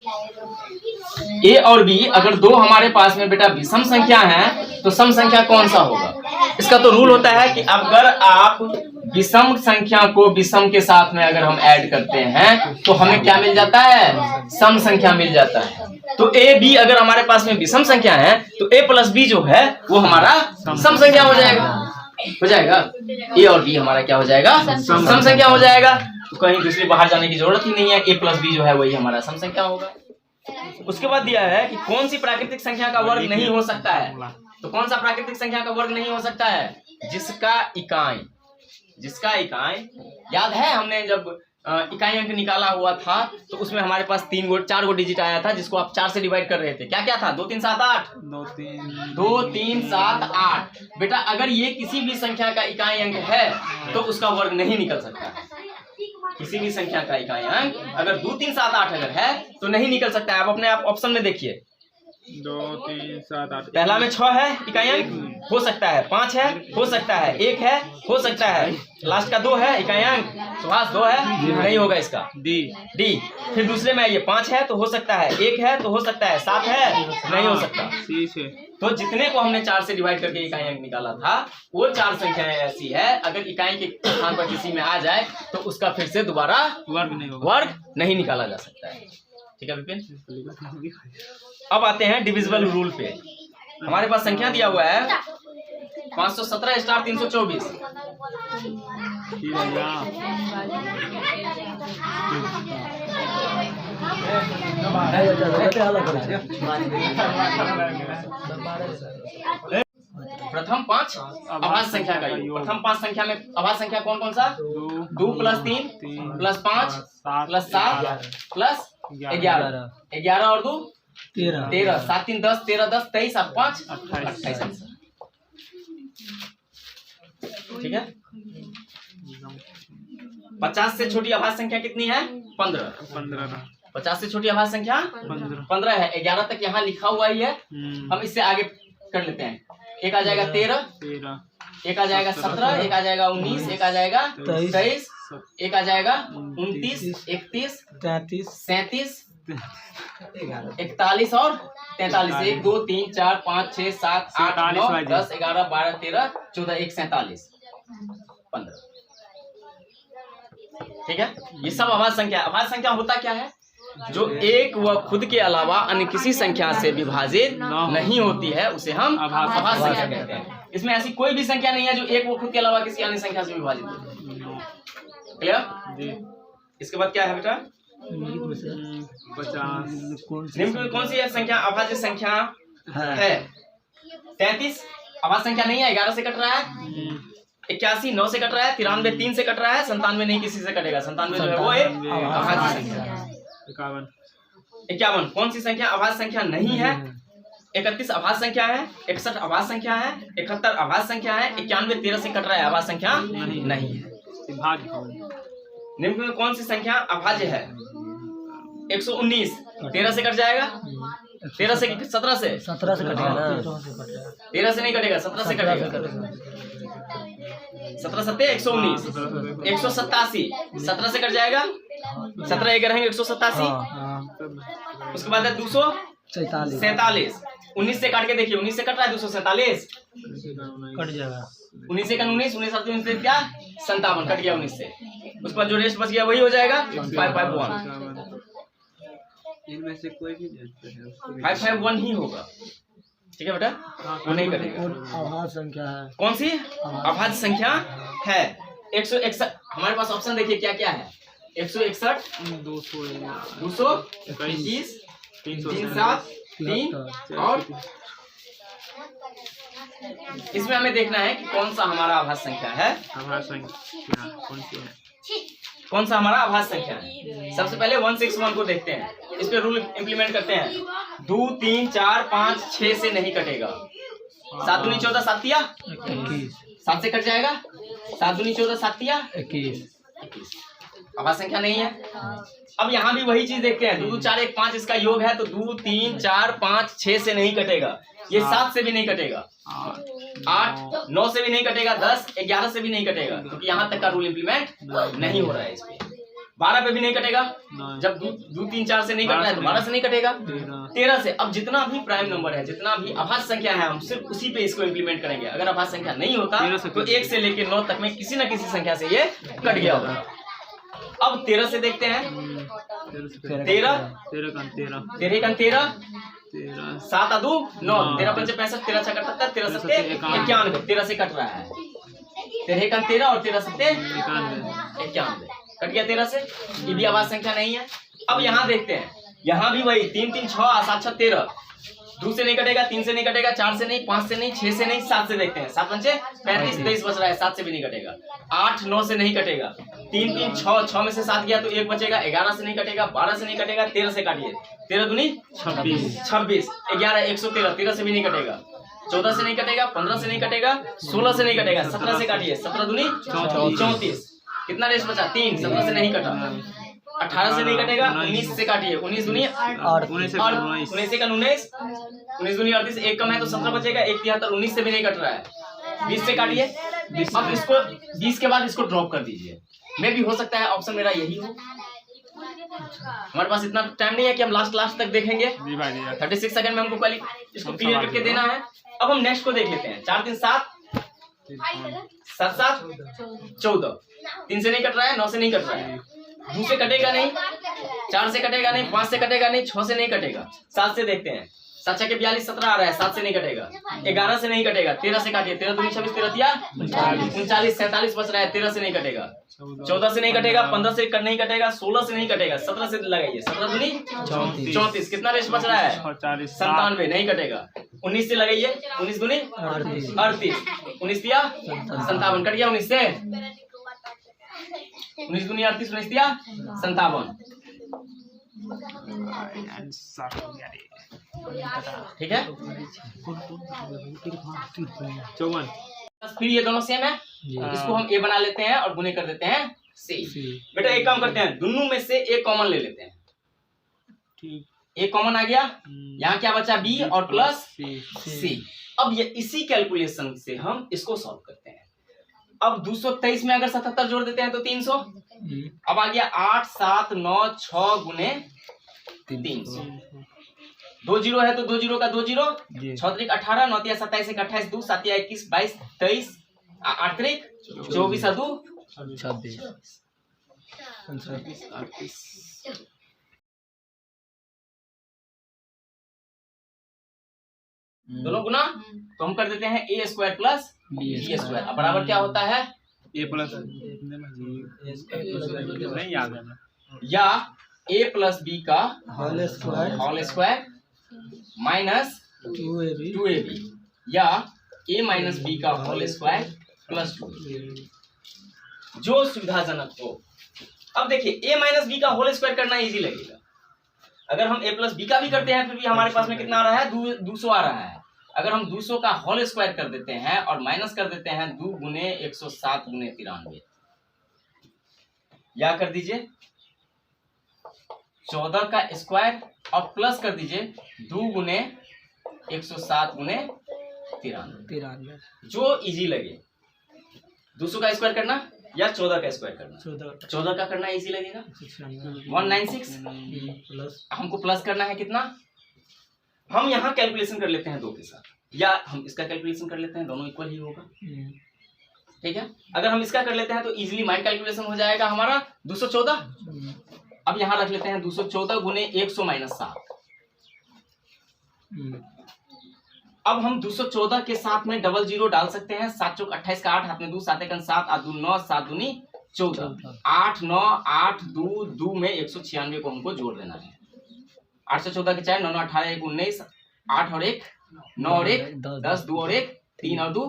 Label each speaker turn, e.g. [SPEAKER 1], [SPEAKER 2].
[SPEAKER 1] ए और बी अगर दो हमारे पास में बेटा विषम संख्या है तो सम संख्या कौन सा होगा? इसका तो रूल होता है कि अगर आप विषम संख्या को विषम के साथ में अगर हम ऐड करते हैं तो हमें क्या मिल जाता है? सम संख्या मिल जाता है। तो ए बी अगर हमारे पास में विषम संख्या है तो ए प्लस बी जो है वो हमारा सम संख्या हो जाएगा। ए और बी हमारा क्या हो जाएगा? सम संख्या हो जाएगा। तो कहीं दूसरी बाहर जाने की जरूरत ही नहीं है, ए प्लस बी जो है वही हमारा सम संख्या होगा। उसके बाद दिया है कि कौन सी प्राकृतिक संख्या का वर्ग नहीं हो सकता है। तो कौन सा प्राकृतिक संख्या का वर्ग नहीं हो सकता है? जिसका इकाई याद है, हमने जब इकाई अंक निकाला हुआ था तो उसमें हमारे पास 4 गो डिजिट आया था जिसको आप 4 से डिवाइड कर रहे थे। क्या क्या था? 2 3 7 8 2 3 7 8। बेटा अगर ये किसी भी संख्या का इकाई अंक है तो उसका वर्ग नहीं निकल सकता है। किसी भी संख्या का इकाई अंक अगर 2 3 7 8 अगर है तो नहीं निकल सकता है। आप अपने आप ऑप्शन में देखिए,
[SPEAKER 2] 2 3 7 8।
[SPEAKER 1] पहला में 6 है इकाई अंक, हो सकता है। 5 है, हो सकता है। 1 है, हो सकता है। लास्ट का 2 है इकाई अंक, सुभाष 2 है, नहीं होगा इसका। डी। फिर दूसरे में ये 5 है तो हो सकता है, 1 है तो हो सकता है, 7 है नहीं हो सकता। तो जितने को हमने 4 से डिवाइड करके इकाई अंक निकाला था वो 4 संख्याएं ऐसी है अगर इकाई के स्थान पर किसी में आ जाए तो उसका फिर से दोबारा वर्ग नहीं निकाला जा सकता है। ठीक है विपिन। अब आते हैं डिविजिबल रूल पे। हमारे पास संख्या दिया हुआ है 517 स्टार 324। प्रथम 5 अभाज्य संख्या का योग। प्रथम 5 संख्या में अभाज्य संख्या कौन कौन सा? 2 + 3 + 5 + 7 + 11। 11 और 2 13। 7 3 10, 13 10 23 और 5 28। ठीक है। 50 से छोटी अभाज्य संख्या कितनी है? 15। 50 से छोटी अभाज्य संख्या 15 है। 11 तक यहाँ लिखा हुआ ही है। हम इससे आगे कर लेते हैं। एक आ जाएगा 13, एक आ जाएगा 17, एक आ जाएगा 19, एक आ जाएगा 23, एक आ जाएगा 29, 31, 33, 37, 41 और 43। 1 2 3 4 5 6 7 8 9 10 11 12 13 14 1 47 15। ठीक है। ये सब अभाज्य संख्या। अभाज्य संख्या होता क्या है? जो एक व खुद के अलावा अन्य किसी संख्या से विभाजित नहीं होती है उसे हम अभाज्य संख्या कहते हैं। इसमें ऐसी कोई भी संख्या नहीं है जो एक व खुद के अलावा किसी अन्य संख्या से विभाजित होती है। क्लियर? इसके बाद क्या है बेटा? 50। निम्न में कौन सी संख्या अभाज्य संख्या है? 33 अभाज्य संख्या नहीं है। 11 से कट रहा है। 81 9 से कट रहा है। 93 3 से कट रहा है। 97 नहीं किसी से कटेगा। 97 जो है वो एक अभाज्य संख्या है। 51 कौन सी संख्या अभाज्य संख्या नहीं है? 31 अभाज्य संख्या है। 61 अभाज्य संख्या है। 71 अभाज्य संख्या है। 91 13 से कट रहा है, अभाज्य संख्या नहीं है। निम्न में कौन सी संख्या अभाज्य है? 119 13 से कट जाएगा। 13 से 17 से
[SPEAKER 3] 17 से कटेगा ना।
[SPEAKER 1] 13 से नहीं कटेगा, 17 से कटेगा। 17 7 119 187 17 से कट जाएगा। 17 एक रहेंगे 187। उसके बाद है 247। 19 से काट के देखिए, 19 से कट रहा है 247
[SPEAKER 3] कट जाएगा।
[SPEAKER 1] 19 से 19 19 से क्या 57 कट गया 19 से। उसके बाद जो रेस्ट बच गया वही हो जाएगा 551।
[SPEAKER 2] इनमें से कोई भी
[SPEAKER 1] 551 ही होगा। ठीक है बेटा, वो नहीं करेगा।
[SPEAKER 3] अभाज्य संख्या है।
[SPEAKER 1] कौन सी अभाज्य संख्या है? 161। हमारे पास ऑप्शन देखिए क्या क्या है। 161 221 307 3 और इसमें हमें देखना है कि कौन सा हमारा अभाज्य संख्या है। कौन सा हमारा अभाज्य संख्या है? सबसे पहले 161 को देखते हैं। इस पे रूल इंप्लीमेंट करते हैं। 2 3 4 5 6 से नहीं कटेगा। 7 दूनी 14 7 तिया
[SPEAKER 3] 21।
[SPEAKER 1] 7 से कट जाएगा। 7 दूनी 14 7 तिया
[SPEAKER 3] 21।
[SPEAKER 1] अभाज्य संख्या नहीं है। अब यहाँ भी वही चीज देखते हैं। 2 2 4 1 5 इसका योग है तो 2 3 4 5 6 से नहीं कटेगा। ये 7 से भी नहीं कटेगा। 8 9 से भी नहीं कटेगा। 10 11 से भी नहीं कटेगा क्योंकि यहाँ तक का रूल इंप्लीमेंट नहीं हो रहा है। इस पे 12 पे भी नहीं कटेगा,
[SPEAKER 2] नहीं।
[SPEAKER 1] जब 2 3 4 से नहीं कट रहा है तो 12 से नहीं कटेगा, 13 से। अब जितना भी प्राइम नंबर है, जितना भी अभाज्य संख्या है, हम सिर्फ उसी पे इसको इम्प्लीमेंट करेंगे। अगर अभाज्य संख्या नहीं होता
[SPEAKER 2] 13 से
[SPEAKER 1] तो 1 से लेकर 9 तक में किसी न किसी संख्या से ये कट गया होगा। अब 13 से देखते हैं, 13 7 2 9, 13 5 65, 13 6 78, 13 7 91, 13 से कट रहा है। 13 13 और 13 7 91, कट गया 13 से। ये भी अभाज्य संख्या नहीं है। अब यहाँ देखते हैं, यहाँ भी वही 3 3 6 7 6 13, 2 से नहीं कटेगा, 3 से नहीं कटेगा, 4 से नहीं, 5 से नहीं, 6 से नहीं, 7 से देखते हैं। 7 5 35, 23 बच रहा है, 7 से भी नहीं कटेगा। 8 9 से नहीं कटेगा, 3 3 6, 6 में से 7 गया तो 1 बचेगा। 11 से नहीं कटेगा, 12 से नहीं कटेगा, 13 से काटिए, 13 दूनी 26, 11 113, 13 से भी नहीं कटेगा। 14 से नहीं कटेगा, 15 से नहीं कटेगा, 16 से नहीं कटेगा, 17 से काटिए, 17 दूनी 34, कितना रेस बचा 3, 17 से नहीं कटा। 18 से नहीं कटेगा, 19 से काटिए, 19 दूनी 19 का 19, 19 दूनी 38, 1 कम है तो 17 बचेगा, 1 73, 19 से भी नहीं कट रहा है, 20 से काटिए। अब इसको 20 के बाद इसको ड्रॉप कर दीजिए। मे भी हो सकता है ऑप्शन मेरा यही हो, हमारे पास इतना टाइम नहीं है कि हम लास्ट तक देखेंगे। 36 सेकंड में हमको इसको क्लियर करके देना है। अब हम नेक्स्ट को देख लेते हैं। 4 3 7 7 7 14, 3 से नहीं कट रहा है, 9 से नहीं कट रहा है, 2 से कटेगा नहीं, 4 से कटेगा नहीं, 5 से कटेगा नहीं, 6 से नहीं कटेगा, 7 से देखते हैं। 7 6 के 42, 17 आ रहा है, 7 से नहीं कटेगा। 11 से नहीं कटेगा, 13 से काटिए, 13 दूनी 26, 13 तिया 39, 47 बच रहा है, 13 से नहीं कटेगा। 14 से नहीं कटेगा, 15 से नहीं कटेगा, 16 से नहीं कटेगा, 17 से लगाइए, 17 दूनी 34, कितना रेस बच रहा है 97, नहीं कटेगा। 19 से लगाइए, 19 दूनी 38, 19 तिया 57, कट गया 19 से, 19 दूनी 38, 19 तिया 57, ठीक है।
[SPEAKER 2] 54,
[SPEAKER 1] फिर ये दोनों सेम है, इसको हम ए बना लेते हैं और गुने कर देते हैं सी। बेटा एक काम करते हैं, दोनों में से एक कॉमन ले लेते हैं। एक कॉमन आ गया, यहाँ क्या बचा बी और प्लस सी। अब ये इसी कैलकुलेशन से हम इसको सॉल्व करते हैं। अब 223 में अगर 77 जोड़ देते हैं तो 300। अब आ गया 8 7 9 6 गुने 300। 2 0 है तो 2 0 का 2 0, 6 3 18, 9 3 27, 1 28, 2 7 21 22 23, 8 3 24 2
[SPEAKER 3] 26
[SPEAKER 1] दोनों गुना, तो हम कर देते हैं ए स्क्वायर प्लस बी स्क्वायर। अब बराबर क्या होता है,
[SPEAKER 2] ए प्लस नहीं याद है
[SPEAKER 1] या ए प्लस बी का
[SPEAKER 3] होल
[SPEAKER 1] स्क्वायर माइनस 2ab, या ए माइनस बी का होल स्क्वायर प्लस 2, जो सुविधाजनक हो। अब देखिए ए माइनस बी का होल स्क्वायर करना इजी लगेगा। अगर हम ए प्लस बी का भी करते हैं फिर भी हमारे पास में कितना आ रहा है, 200 आ रहा है। अगर हम 200 का होल स्क्वायर कर देते हैं और माइनस कर देते हैं 2 गुने 107 गुने 93, या कर दीजिए 14 का स्क्वायर और प्लस कर दीजिए 2 गुने 107 गुने 93, जो इजी लगे। 200 का स्क्वायर करना या 14 का स्क्वायर करना, 14 का करना इजी लगेगा, 196
[SPEAKER 3] प्लस
[SPEAKER 1] हमको प्लस करना है कितना, हम यहाँ कैलकुलेशन कर लेते हैं 2 के साथ, या हम इसका कैलकुलेशन कर लेते हैं, दोनों इक्वल ही होगा, ठीक है। अगर हम इसका कर लेते हैं तो इजीली माइंड कैलकुलेशन हो जाएगा हमारा 214। अब यहाँ रख लेते हैं 214 गुने 100 माइनस 7। अब हम 214 के साथ में डबल जीरो डाल सकते हैं, 7 चौक 28 का 8, हाथ में 2, 7 1 7, 8 2 9, 7 दूनी 14, 8 9 8 2 2 में 196 को हमको जोड़ देना है। 8 से 14 के 4, 9 9 18 1 19, 8 और 1 9 और 1 10, 2 और 1 3 और 2